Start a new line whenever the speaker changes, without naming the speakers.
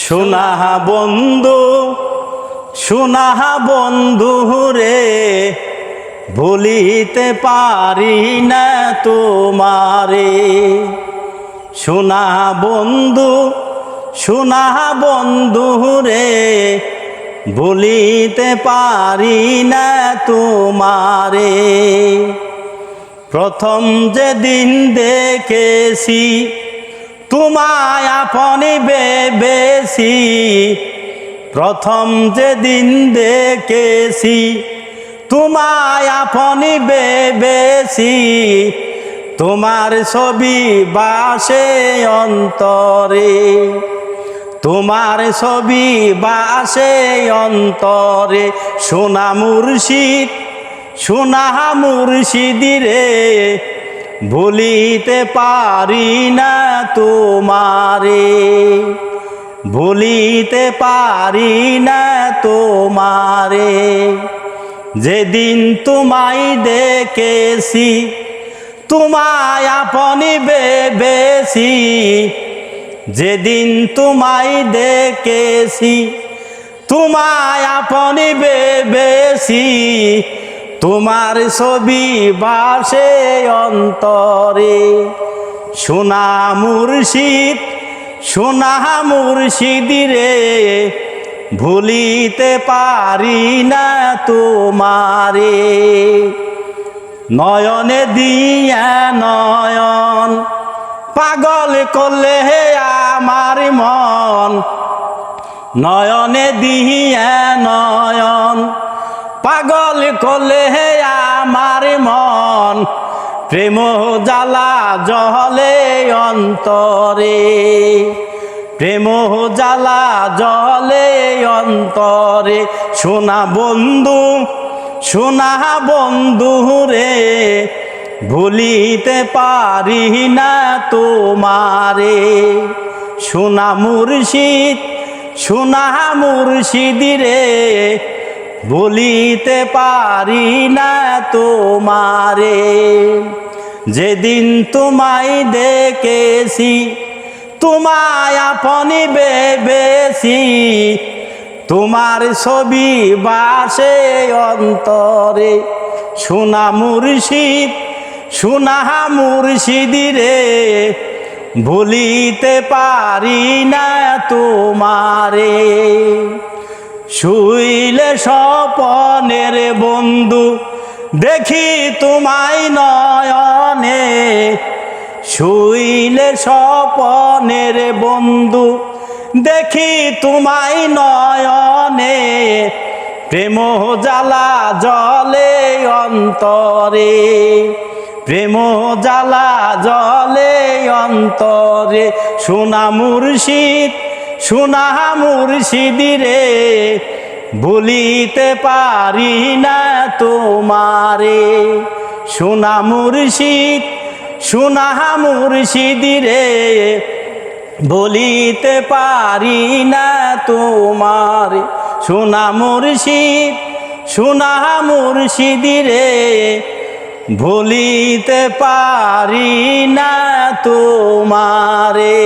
সোনা বন্ধু, সোনা বন্ধু রে, ভুলিতে পারি না তোমারে। সোনা বন্ধু, সোনা বন্ধু রে, ভুলিতে পারি না তোমারে। প্রথম যেদিন দেখেছি তোমায় আপনি ভেবেছি, প্রথম যেদিন দেখেছি তোমায় আপনি ভেবেছি, তোমার ছবি বাসে অন্তরে, তোমার ছবি বাসে অন্তরে। সোনা মুর্শিদ, সোনা মুর্শিদি রে, ভুলিতে পারি না তোমারে, ভুলিতে পারি না তোমারে। যেদিন তোমায় দেখেছি তোমায় আপনি ভেবেছি, যেদিন তোমায় দেখেছি তোমায় আপনি ভেবেছি, তোমার ছবি বাসে অন্তরে। সোনা মুর্শিদ, সোনা মুর্শিদি রে, ভুলিতে পারি না তোমারে। নয়নে দিয়া নয়ন পাগল করলে আমার মন, নয়নে দিয়া নয়ন পাগল করলে আমার মন। প্রেম জ্বালা জলে অন্তরে, প্রেম জ্বালা জলে অন্তরে। সোনা বন্ধু, সোনা বন্ধু রে, ভুলিতে পারি না তোমারে। সোনা মুর্শিদ, সোনা মুর্শিদি রে, ভুলিতে পারি না তোমারে। যেদিন তোমায় দেখেছি তোমায় আপনি ভেবেছি, তোমার ছবি বাসে অন্তরে। সোনা মুর্শিদ, সোনা মুর্শিদি রে, ভুলিতে পারি না তোমারে। শুইলে স্বপনের বন্ধু দেখি তোমায় নয়নে, শুইলে স্বপনের বন্ধু দেখি তোমায় নয়নে। প্রেম জ্বালা জলে অন্তরে, প্রেম জ্বালা জলে অন্তরে। সোনা মুর্শিদ, সোনা মুর্শিদি রে, ভুলিতে পারি না তোমারে। সোনা মুর্শিদ, সোনা মুর্শিদি রে, ভুলিতে পারি না তোমারে। সোনা মুর্শিদ, সোনা মুর্শিদি রে, ভুলিতে পারি না তোমারে।